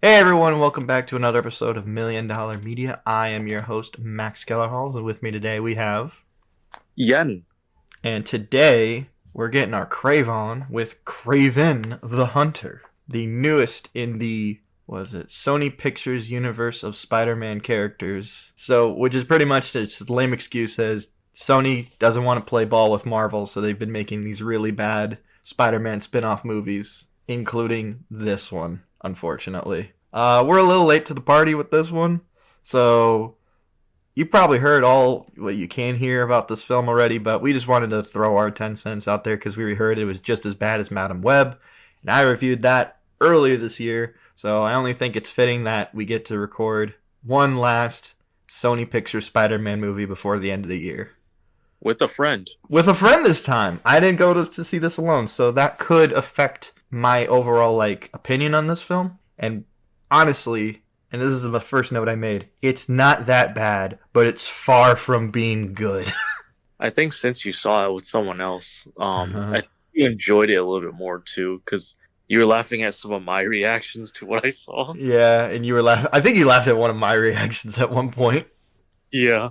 Hey everyone, welcome back to another episode of Million Dollar Media. I am your host, Max Kellerhall, and with me today we have... Yen. And today we're getting our crave on with Kraven the Hunter, the newest in the, Sony Pictures universe of Spider-Man characters. So, which is pretty much this lame excuse as Sony doesn't want to play ball with Marvel, so they've been making these really bad Spider-Man spin-off movies, including this one, unfortunately. We're a little late to the party with this one, so you probably heard all what you can hear about this film already, but we just wanted to throw our 10 cents out there because we heard it was just as bad as Madam Web, and I reviewed that earlier this year, so I only think it's fitting that we get to record one last Sony Pictures Spider-Man movie before the end of the year. With a friend. With a friend this time. I didn't go to see this alone, so that could affect my overall opinion on this film. And honestly, and this is the first note I made, it's not that bad, but it's far from being good. I think since you saw it with someone else, Uh-huh. I think you enjoyed it a little bit more too, because you were laughing at some of my reactions to what I saw. Yeah, and you were laughing. I think you laughed at one of my reactions at one point. Yeah.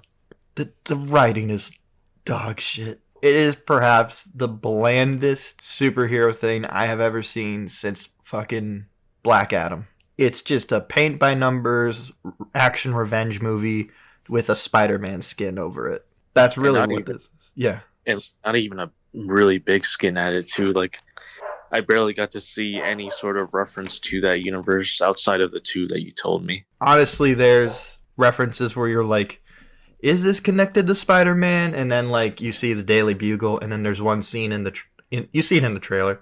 The writing is dog shit. It is perhaps the blandest superhero thing I have ever seen since fucking Black Adam. It's just a paint by numbers action revenge movie with a Spider-Man skin over it. That's really what this is. Yeah. And not even a really big skin at it too. Like, I barely got to see any sort of reference to that universe outside of the two that you told me. Honestly, there's references where you're like, is this connected to Spider-Man? And then you see the Daily Bugle, and then there's one scene you see it in the trailer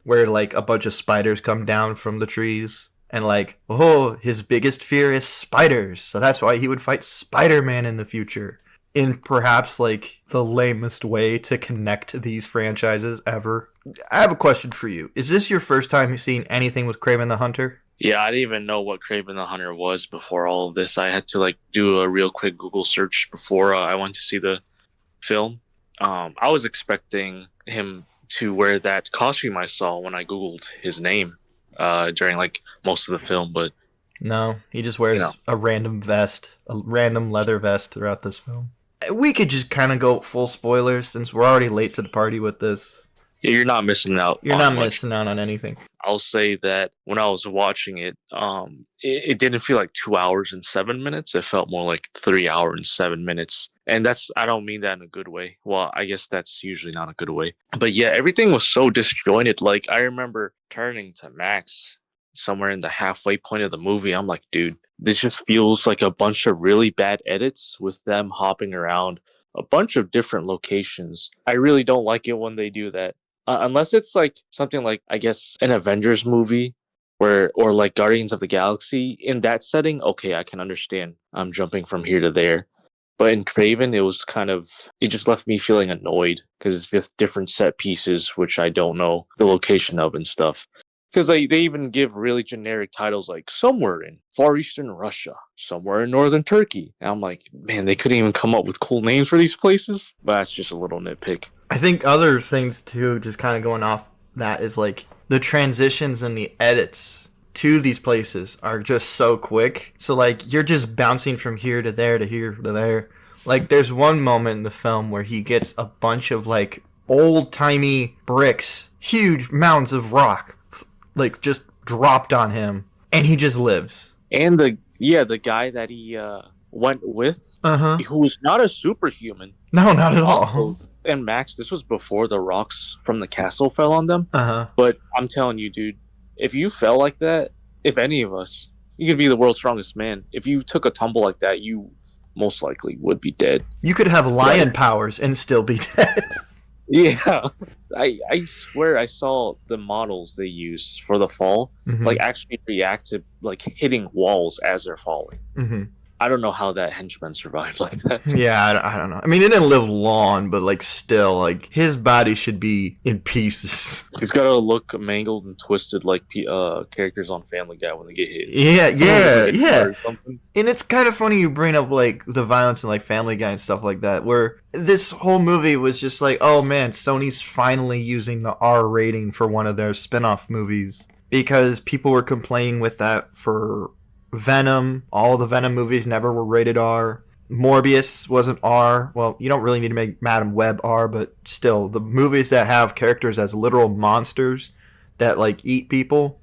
where a bunch of spiders come down from the trees, and oh, his biggest fear is spiders, so that's why he would fight Spider-Man in the future. In perhaps the lamest way to connect these franchises ever. I have a question for you. Is this your first time seeing anything with Kraven the Hunter? Yeah, I didn't even know what Kraven the Hunter was before all of this. I had to do a real quick Google search before I went to see the film. I was expecting him to wear that costume I saw when I Googled his name during most of the film, but no, he just wears a random leather vest throughout this film. We could just kind of go full spoilers since we're already late to the party with this. Yeah, you're not missing out. You're not missing out on anything. I'll say that when I was watching it, it didn't feel like 2 hours and 7 minutes. It felt more like 3 hours and 7 minutes. And I don't mean that in a good way. Well, I guess that's usually not a good way. But yeah, everything was so disjointed. I remember turning to Max somewhere in the halfway point of the movie. I'm like, dude, this just feels like a bunch of really bad edits with them hopping around a bunch of different locations. I really don't like it when they do that. Unless it's something I guess, an Avengers movie or Guardians of the Galaxy. In that setting, okay, I can understand. I'm jumping from here to there. But in Kraven, it just left me feeling annoyed because it's just different set pieces, which I don't know the location of and stuff. Because they even give really generic titles like somewhere in Far Eastern Russia, somewhere in Northern Turkey. And I'm like, man, they couldn't even come up with cool names for these places? But that's just a little nitpick. I think other things too, just kind of going off that, is the transitions and the edits to these places are just so quick. So you're just bouncing from here to there to here to there. There's one moment in the film where he gets a bunch of old timey bricks, huge mounds of rock, just dropped on him, and he just lives. And the guy that he went with, who was not a superhuman. No, not at all. And Max, this was before the rocks from the castle fell on them. But I'm telling you, dude, if you fell like that, if any of us, you could be the world's strongest man. If you took a tumble like that, you most likely would be dead. You could have lion powers and still be dead. Yeah, I swear I saw the models they used for the fall actually react to hitting walls as they're falling. I don't know how that henchman survived like that. Yeah, I don't know. I mean, it didn't live long, but still, his body should be in pieces. He's got to look mangled and twisted like characters on Family Guy when they get hit. Yeah. And it's kind of funny you bring up the violence in Family Guy and stuff like that, where this whole movie was just oh man, Sony's finally using the R rating for one of their spin-off movies. because people were complaining with that for Venom. All the Venom movies never were rated R. Morbius wasn't R. Well, you don't really need to make Madam Web R, but still, the movies that have characters as literal monsters that like eat people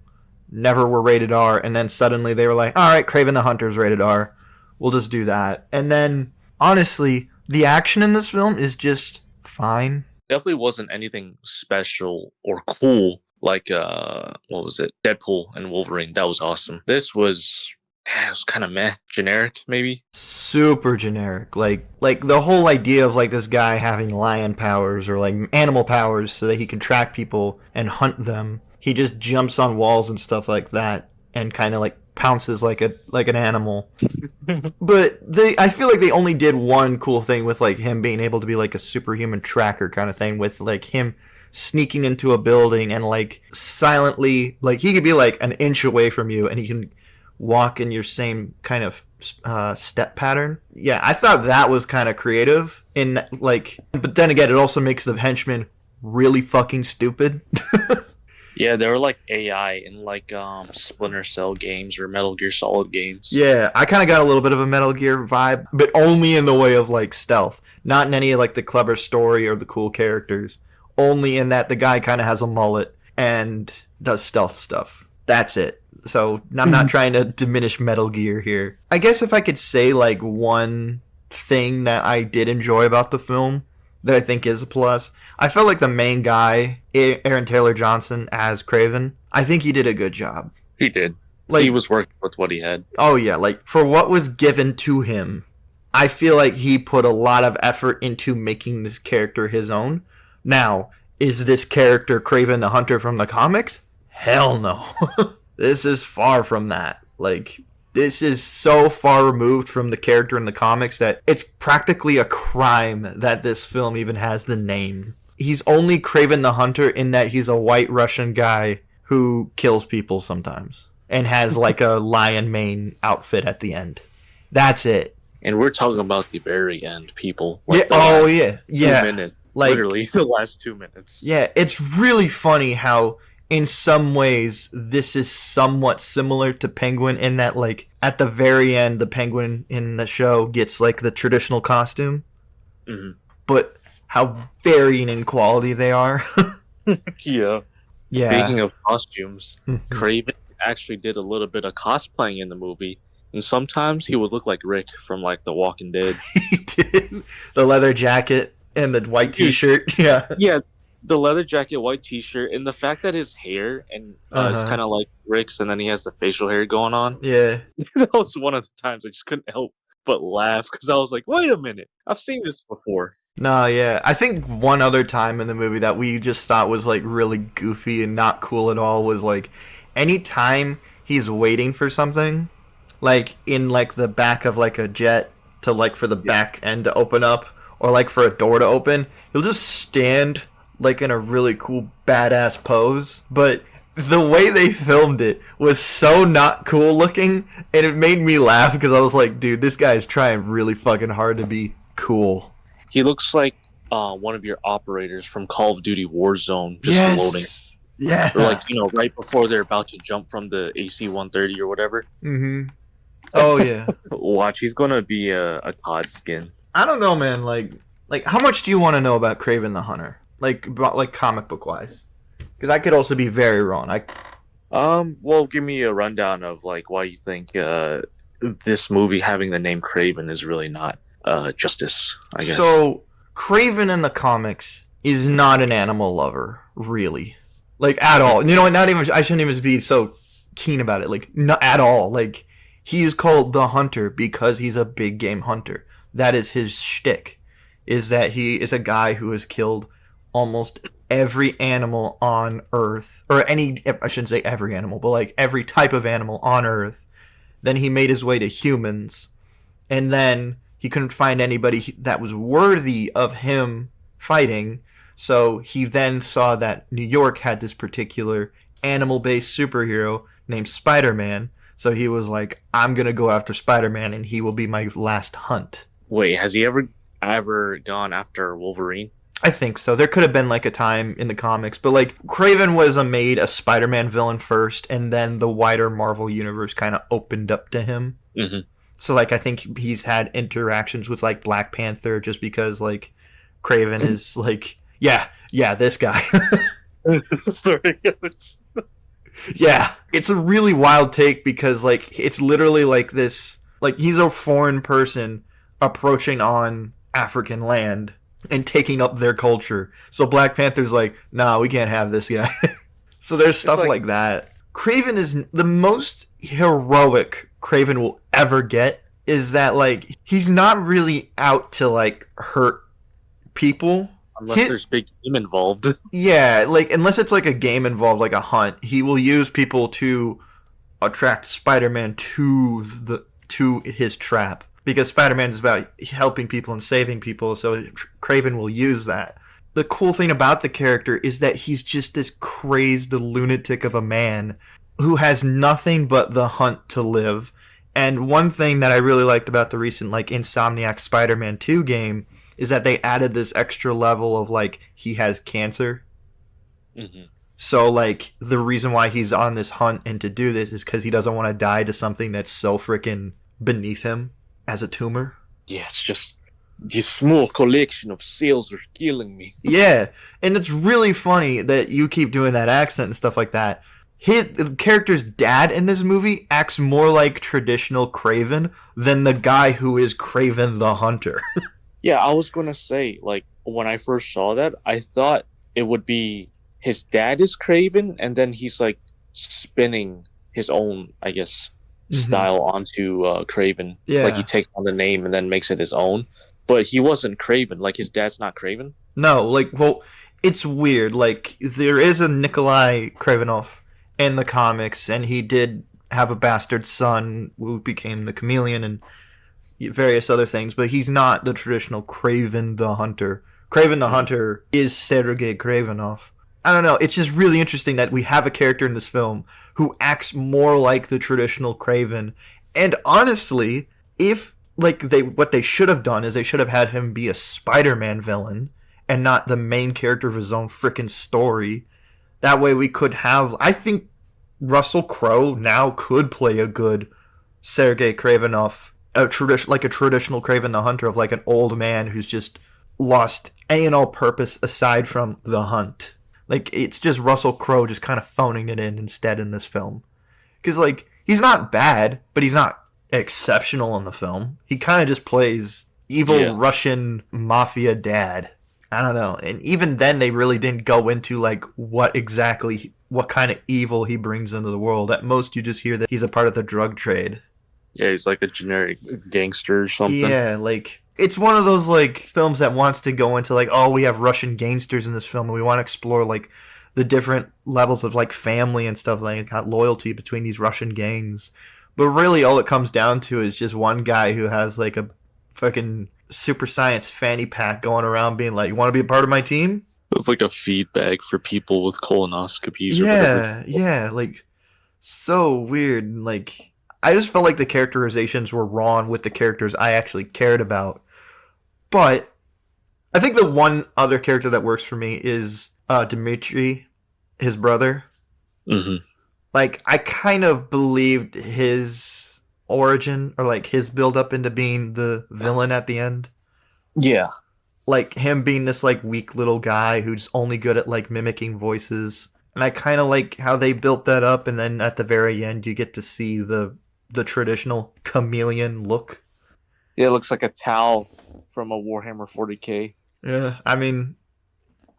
never were rated R. And then suddenly they were like, all right, Kraven the Hunter's rated R. We'll just do that. And then, honestly, the action in this film is just fine. Definitely wasn't anything special or cool like what was it? Deadpool and Wolverine. That was awesome. This was it was kind of meh, generic maybe. Super generic. Like the whole idea of like this guy having lion powers or like animal powers so that he can track people and hunt them. He just jumps on walls and stuff like that and kind of like pounces like an animal. But I feel like they only did one cool thing with like him being able to be like a superhuman tracker kind of thing, with like him sneaking into a building and like silently, like he could be like an inch away from you and he can walk in your same kind of step pattern. Yeah, I thought that was kind of creative in like, but then again, it also makes the henchmen really fucking stupid. Yeah, they were like AI in like Splinter Cell games or Metal Gear Solid games. Yeah, I kind of got a little bit of a Metal Gear vibe, but only in the way of like stealth, not in any of like the clever story or the cool characters. Only in that the guy kind of has a mullet and does stealth stuff. That's it. So I'm not trying to diminish Metal Gear here. I guess if I could say like one thing that I did enjoy about the film that I think is a plus, I felt like the main guy, Aaron Taylor Johnson as Kraven, I think he did a good job. He did. Like, he was working with what he had. Oh yeah, like for what was given to him, I feel like he put a lot of effort into making this character his own. Now, is this character Kraven the Hunter from the comics? Hell no. This is far from that. Like, this is so far removed from the character in the comics that it's practically a crime that this film even has the name. He's only Kraven the Hunter in that he's a white Russian guy who kills people sometimes and has like a lion mane outfit at the end. That's it. And we're talking about the very end, people. Like yeah. 2 minutes. Like, literally the last 2 minutes. Yeah, it's really funny how in some ways this is somewhat similar to Penguin in that like at the very end the Penguin in the show gets like the traditional costume. Mm-hmm. But how varying in quality they are. Yeah. Yeah. Speaking of costumes, Kraven actually did a little bit of cosplaying in the movie. And sometimes he would look like Rick from like The Walking Dead. He did. The leather jacket and the white t-shirt. Yeah. Yeah. The leather jacket, white t-shirt, and the fact that his hair and is kind of like Rick's, and then he has the facial hair going on. Yeah. That was one of the times I just couldn't help but laugh because I was like, wait a minute, I've seen this before. No, yeah. I think one other time in the movie that we just thought was like really goofy and not cool at all was like anytime he's waiting for something, like in like the back of like a jet to like for the back end to open up or like for a door to open, he'll just stand like in a really cool badass pose, but the way they filmed it was so not cool looking, and it made me laugh because I was like, dude, this guy is trying really fucking hard to be cool. He looks like one of your operators from Call of Duty Warzone, just loading. Yeah. Or like, you know, right before they're about to jump from the AC-130 or whatever. Mm-hmm. Oh, yeah. Watch, he's gonna be a Todd skin. I don't know, man. Like, how much do you want to know about Kraven the Hunter? Like comic book wise, because I could also be very wrong. Well, give me a rundown of like why you think this movie having the name Kraven is really not justice, I guess. So Kraven in the comics is not an animal lover, really, like at all. You know, not even I shouldn't even be so keen about it. Like not at all. Like he is called the Hunter because he's a big game hunter. That is his shtick. Is that he is a guy who has killed almost every animal on Earth, or I shouldn't say every animal, but like every type of animal on Earth. Then he made his way to humans, and then he couldn't find anybody that was worthy of him fighting, so he then saw that New York had this particular animal-based superhero named Spider-Man, so he was like, I'm gonna go after Spider-Man, and he will be my last hunt. Wait, has he ever gone after Wolverine? I think so. There could have been like a time in the comics, but like Kraven was made a Spider-Man villain first, and then the wider Marvel universe kind of opened up to him. Hmm. So like I think he's had interactions with like Black Panther just because like Kraven is like yeah, this guy. Sorry. Yeah, it's a really wild take because like it's literally like this like he's a foreign person approaching on African land and taking up their culture. So Black Panther's like, "Nah, we can't have this guy." So there's stuff like that. Kraven is the most heroic Kraven will ever get is that like he's not really out to like hurt people. Unless there's big game involved. Yeah, like unless it's like a game involved, like a hunt, he will use people to attract Spider-Man to his trap because Spider-Man is about helping people and saving people. So Kraven will use that. The cool thing about the character is that he's just this crazed lunatic of a man who has nothing but the hunt to live. And one thing that I really liked about the recent like Insomniac Spider-Man 2 game is that they added this extra level of like he has cancer. Mm-hmm. So like the reason why he's on this hunt and to do this is because he doesn't want to die to something that's so freaking beneath him as a tumor. Yeah, it's just this small collection of cells are killing me. Yeah, and it's really funny that you keep doing that accent and stuff like that. The character's dad in this movie acts more like traditional Kraven than the guy who is Kraven the Hunter. Yeah, I was gonna say, like, when I first saw that, I thought it would be his dad is Kraven, and then he's like spinning his own, I guess, style onto Kraven. Yeah. Like he takes on the name and then makes it his own. But he wasn't Kraven. Like his dad's not Kraven. No, like, well, it's weird. Like, there is a Nikolai Kravenov in the comics, and he did have a bastard son who became the Chameleon and various other things, but he's not the traditional Kraven the Hunter. Kraven the Hunter is Sergei Kravenov. I don't know, it's just really interesting that we have a character in this film who acts more like the traditional Kraven. And honestly, if like what they should have done is they should have had him be a Spider-Man villain and not the main character of his own freaking story. That way we could have I think Russell Crowe now could play a good Sergei Kravenov, a traditional Kraven the Hunter of like an old man who's just lost any and all purpose aside from the hunt. Like it's just Russell Crowe just kind of phoning it in instead in this film. Because like he's not bad, but he's not exceptional in the film. He kind of just plays evil Russian mafia dad. I don't know. And even then they really didn't go into like what kind of evil he brings into the world. At most you just hear that he's a part of the drug trade. Yeah, he's like a generic gangster or something. Yeah, like it's one of those like films that wants to go into like, oh, we have Russian gangsters in this film and we want to explore like the different levels of like family and stuff like loyalty between these Russian gangs. But really all it comes down to is just one guy who has like a fucking super science fanny pack going around being like, you want to be a part of my team? It's like a feedback for people with colonoscopies or whatever. Yeah, like so weird. Like I just felt like the characterizations were wrong with the characters I actually cared about. But I think the one other character that works for me is Dmitri, his brother. Mm-hmm. Like, I kind of believed his origin, or like his build up into being the villain at the end. Yeah. Like him being this like weak little guy who's only good at like mimicking voices. And I kind of like how they built that up, and then at the very end you get to see the traditional chameleon look. Yeah, it looks like a towel from a Warhammer 40k. Yeah, I mean,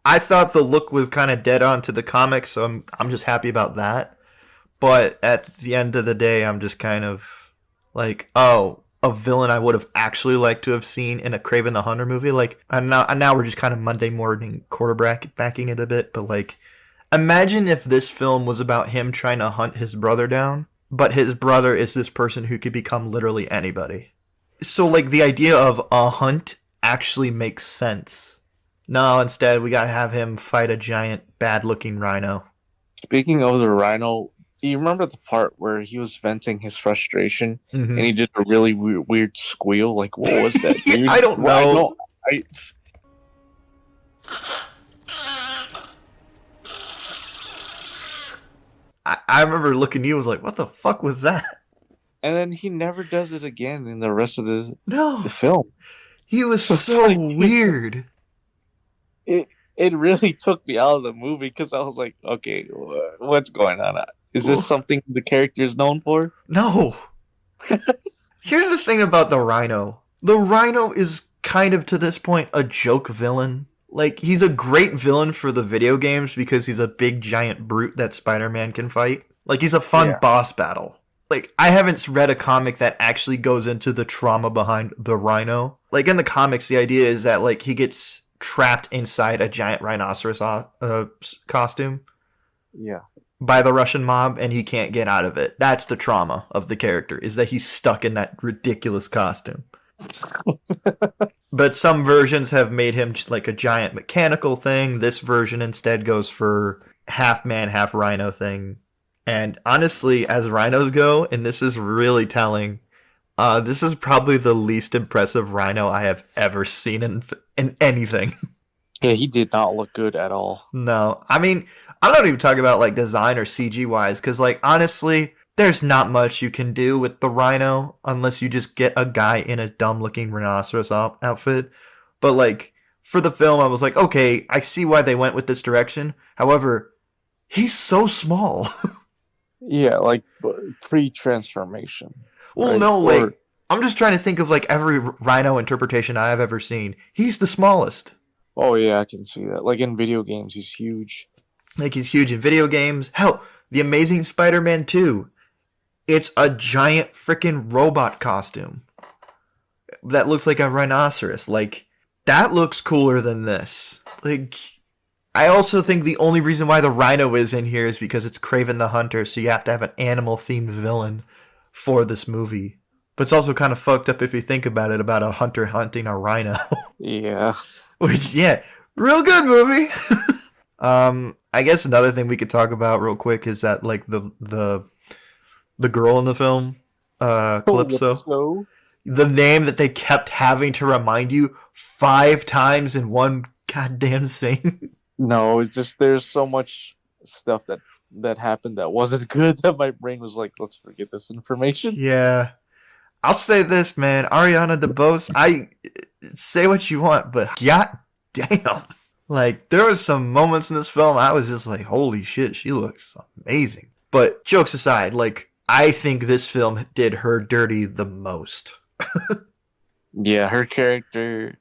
I thought the look was kind of dead on to the comics, so I'm just happy about that. But at the end of the day, I'm just kind of like, oh, a villain I would have actually liked to have seen in a Kraven the Hunter movie. Like, and now we're just kind of Monday morning quarterbacking it a bit, but like, imagine if this film was about him trying to hunt his brother down, but his brother is this person who could become literally anybody. So, like, the idea of a hunt actually makes sense. No, instead, we gotta have him fight a giant, bad-looking rhino. Speaking of the rhino, do you remember the part where he was venting his frustration and he did a really weird squeal? Like, what was that, dude? I don't know. I remember looking at you and was like, what the fuck was that? And then he never does it again in the rest of the No, film. he was It's so like weird. it it really took me out of the movie because I was like, okay, what's going on? Is this something the character is known for? No. Here's the thing about the Rhino. The Rhino is kind of to this point a joke villain. Like, he's a great villain for the video games because he's a big giant brute that Spider-Man can fight. Like, he's a fun Yeah. boss battle. Like, I haven't read a comic that actually goes into the trauma behind the Rhino. Like, in the comics, the idea is that, like, he gets trapped inside a giant rhinoceros costume Yeah. by the Russian mob and he can't get out of it. That's the trauma of the character, is that he's stuck in that ridiculous costume. But some versions have made him like a giant mechanical thing. This version instead goes for half man, half rhino thing. And honestly, as rhinos go, and this is really telling, this is probably the least impressive rhino I have ever seen in anything. Yeah, he did not look good at all. No, I mean, I'm not even talking about like design or CG wise, because like honestly, there's not much you can do with the rhino unless you just get a guy in a dumb looking rhinoceros outfit. But like for the film, I was like, okay, I see why they went with this direction. However, he's so small. Yeah, like pre-transformation. Well, right? no, like Or I'm just trying to think of like every rhino interpretation I have ever seen. He's the smallest. oh yeah, I can see that. Like in video games, he's huge. Like he's huge in video games. Hell, The Amazing Spider-Man 2. It's a giant freaking robot costume that looks like a rhinoceros. Like, that looks cooler than this. Like, I also think the only reason why the rhino is in here is because it's Kraven the Hunter, so you have to have an animal-themed villain for this movie. But it's also kind of fucked up if you think about it, about a hunter hunting a rhino. Yeah. Which, yeah, real good movie. I guess another thing we could talk about real quick is that, like, the girl in the film, Calypso. So The name that they kept having to remind you 5 times in one goddamn scene. no, it's just there's so much stuff that happened that wasn't good that my brain was like, let's forget this information. Yeah. I'll say this, man. Ariana DeBose, I say what you want, but god damn. Like, there was some moments in this film I was just like, holy shit, she looks amazing. But jokes aside, like, I think this film did her dirty the most. Yeah, her character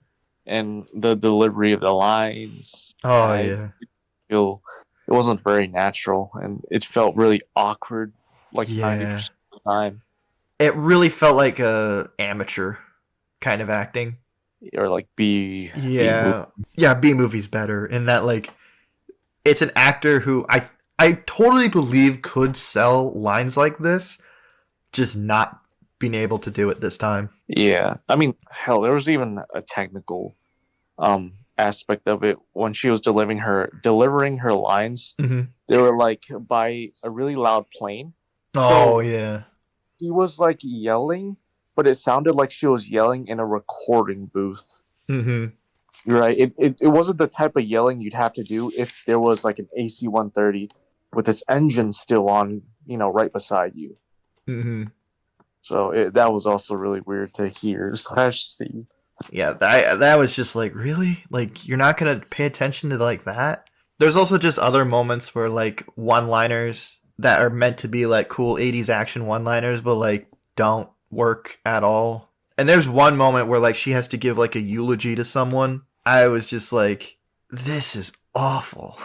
and the delivery of the lines. Oh, I yeah. feel it wasn't very natural and it felt really awkward like Yeah. 90% of the time. It really felt like a amateur kind of acting. Or like B Yeah. Yeah, B movie's better in that, like, it's an actor who I totally believe could sell lines like this, just not being able to do it this time. Yeah, I mean, hell, there was even a technical aspect of it when she was delivering her lines. Mm-hmm. They were like by a really loud plane. Oh, yeah. She was like yelling, but it sounded like she was yelling in a recording booth. Mm-hmm. Right? It wasn't the type of yelling you'd have to do if there was like an AC-130 with its engine still on, right beside you. Mm-hmm. So that was also really weird to hear / see. Yeah, that was just like, really? Like, you're not gonna pay attention to like that? There's also just other moments where like one-liners that are meant to be like cool 80s action one-liners, but like don't work at all. And there's one moment where like she has to give like a eulogy to someone. I was just like, this is awful.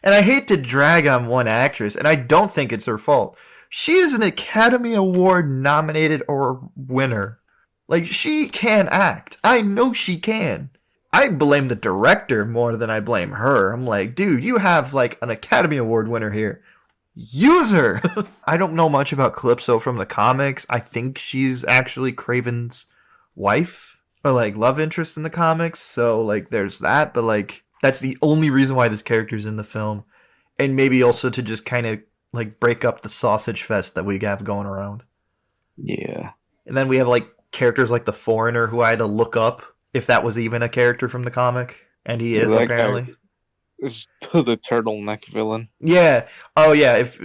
And I hate to drag on one actress, and I don't think it's her fault. She is an Academy Award nominated or winner. Like, she can act. I know she can. I blame the director more than I blame her. I'm like, dude, you have like an Academy Award winner here. Use her. I don't know much about Calypso from the comics. I think she's actually Kraven's wife or like love interest in the comics. So like there's that, but like that's the only reason why this character's in the film. And maybe also to just kind of like break up the sausage fest that we have going around. Yeah. And then we have like characters like the Foreigner who I had to look up if that was even a character from the comic. And he is, That guy apparently. is the turtleneck villain. Yeah. Oh, yeah. If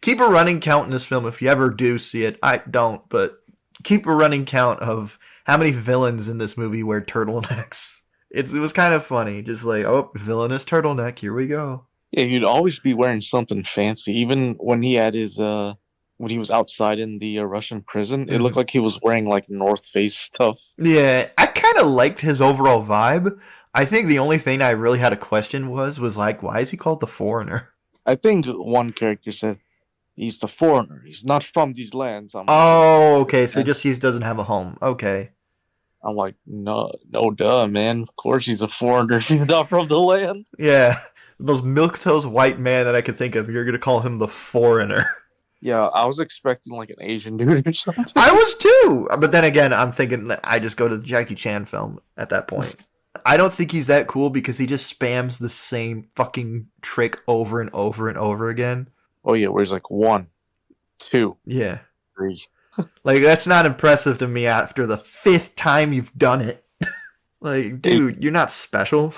keep a running count in this film if you ever do see it. I don't, but keep a running count of how many villains in this movie wear turtlenecks. It was kind of funny. Just like, oh, villainous turtleneck. Here we go. Yeah, he'd always be wearing something fancy. Even when he had his when he was outside in the Russian prison, it looked Mhm. like he was wearing like North Face stuff. Yeah, I kind of liked his overall vibe. I think the only thing I really had a question was like, why is he called the Foreigner? I think one character said he's the foreigner. He's not from these lands. I'm like, Oh, okay. So just he doesn't have a home. Okay. no, no, duh, man. Of course he's a foreigner if he's not from the land. Yeah. The most milquetoast white man that I could think of. You're gonna call him the Foreigner. Yeah, I was expecting like an Asian dude or something. I was too. But then again, I'm thinking that I just go to the Jackie Chan film at that point. I don't think he's that cool because he just spams the same fucking trick over and over and over again. Oh yeah, where he's like 1, 2, Yeah. 3. Like, that's not impressive to me after the 5th time you've done it. Like, dude, you're not special.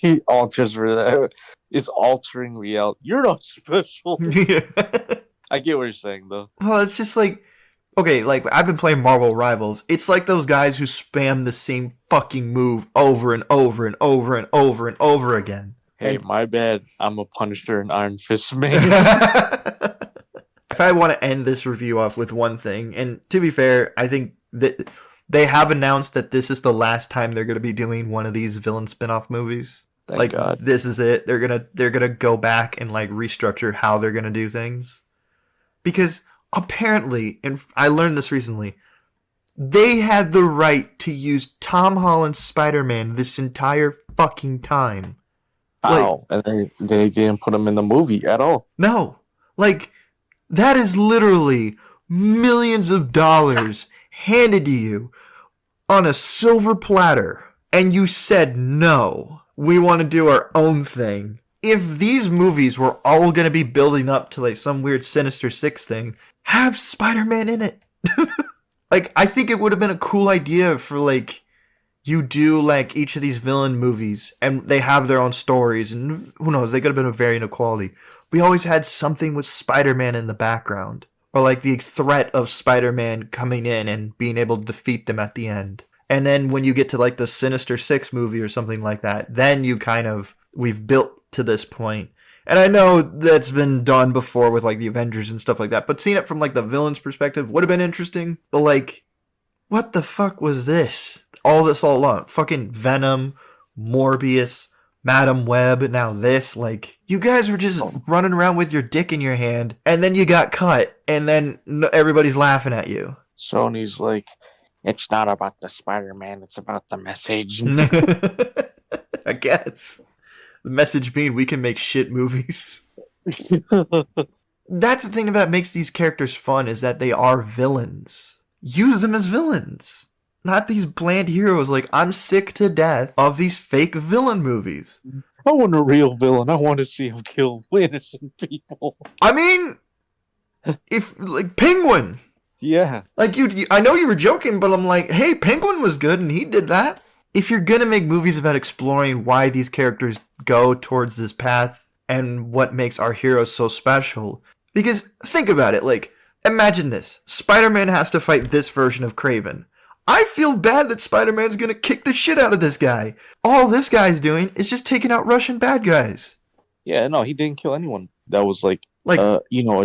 He alters for that. Is altering reality. You're not special. Yeah. I get what you're saying though. Well, it's just like, okay, like, I've been playing Marvel Rivals. It's like those guys who spam the same fucking move over and over and over and over and over again. Hey, And my bad. I'm a Punisher and Iron Fist man. if I want to end this review off with one thing, and to be fair, I think that they have announced that this is the last time they're going to be doing one of these villain spin-off movies. Thank Like, God. this is it. They're gonna go back and like restructure how they're gonna do things, because apparently, and I learned this recently, they had the right to use Tom Holland's Spider-Man this entire fucking time. Like, Ow. And they didn't put him in the movie at all. no, like, that is literally millions of dollars handed to you on a silver platter, and you said no. We want to do our own thing. If these movies were all going to be building up to like some weird Sinister Six thing, have Spider-Man in it. Like, I think it would have been a cool idea for like, you do like each of these villain movies and they have their own stories, and who knows, they could have been of varying quality. We always had something with Spider-Man in the background, or like the threat of Spider-Man coming in and being able to defeat them at the end. And then when you get to like the Sinister Six movie or something like that, then you kind of, we've built to this point. And I know that's been done before with like the Avengers and stuff like that, but seeing it from like the villain's perspective would have been interesting. But like, what the fuck was this? All this all along. Fucking Venom, Morbius, Madam Web, now this. Like, you guys were just running around with your dick in your hand, and then you got cut, and then everybody's laughing at you. Sony's like, it's not about the Spider-Man, it's about the message. I guess. The message being we can make shit movies. That's the thing that makes these characters fun, is that they are villains. Use them as villains. Not these bland heroes. Like, I'm sick to death of these fake villain movies. I want a real villain. I want to see him kill innocent people. I mean, if, like, Penguin. Yeah. Like, I know you were joking, but I'm like, hey, Penguin was good and he did that. If you're gonna make movies about exploring why these characters go towards this path and what makes our heroes so special, because think about it, like, imagine this. Spider-Man has to fight this version of Kraven. I feel bad that Spider-Man's gonna kick the shit out of this guy. All this guy's doing is just taking out Russian bad guys. Yeah, no, he didn't kill anyone. That was like a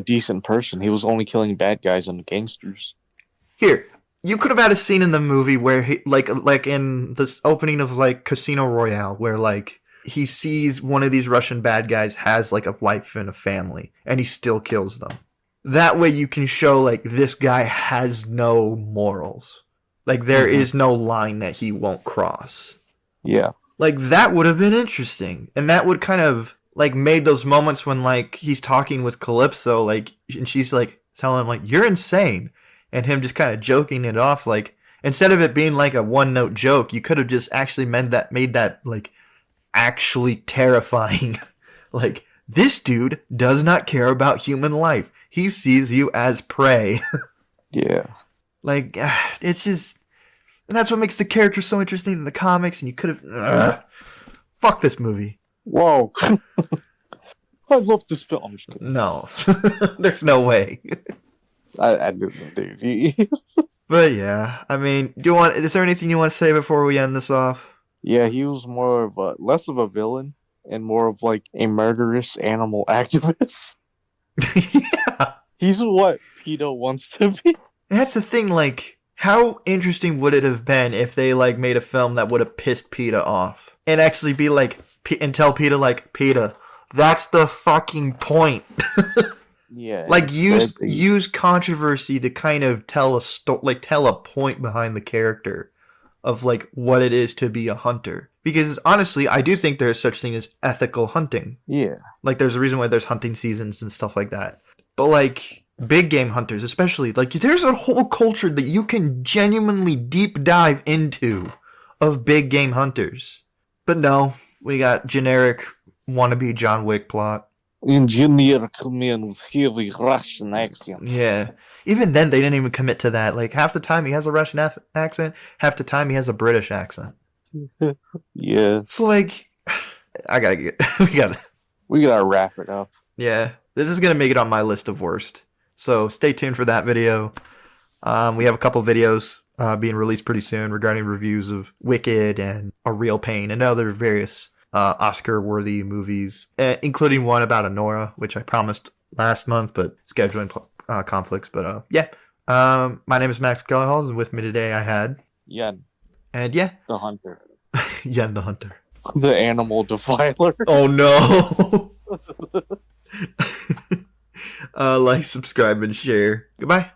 decent person. He was only killing bad guys and gangsters. Here, you could have had a scene in the movie where he, like in this opening of like Casino Royale, where like he sees one of these Russian bad guys has like a wife and a family, and he still kills them. That way you can show like this guy has no morals. Like, there is no line that he won't cross. Yeah. Like, that would have been interesting. And that would kind of like made those moments when like he's talking with Calypso, like, and she's like telling him like, you're insane, and him just kind of joking it off. Like, instead of it being like a one-note joke, you could have just actually made that like actually terrifying. Like, this dude does not care about human life. He sees you as prey. Yeah. Like, it's just, And that's what makes the character so interesting in the comics, and you could have... Fuck this movie. Whoa. I love this film. I'm just kidding. No. There's no way. I do, dude. But yeah, I mean, is there anything you want to say before we end this off? Yeah, he was more of less of a villain and more of like a murderous animal activist. Yeah. He's what PETA wants to be. That's the thing, like, how interesting would it have been if they, like, made a film that would have pissed PETA off? And actually be like, and tell PETA, like, PETA, that's the fucking point. Yeah. Like, use controversy to kind of tell a point behind the character of, like, what it is to be a hunter. Because, honestly, I do think there's such thing as ethical hunting. Yeah. Like, there's a reason why there's hunting seasons and stuff like that. But, like, big game hunters, especially, like, there's a whole culture that you can genuinely deep dive into of big game hunters. But no, we got generic wannabe John Wick plot. Engineer come in with heavy Russian accent. Yeah. Even then, they didn't even commit to that. Like, half the time he has a Russian accent, half the time he has a British accent. Yeah. It's like, we gotta wrap it up. Yeah. This is going to make it on my list of worst. So stay tuned for that video. We have a couple videos being released pretty soon regarding reviews of Wicked and A Real Pain and other various Oscar-worthy movies, including one about Anora, which I promised last month, but scheduling conflicts. But yeah, my name is Max Kellerhalls, and with me today I had Yen. And yeah, The Hunter. Yen the Hunter. The Animal Defiler. Oh no! Like, subscribe, and share. Goodbye.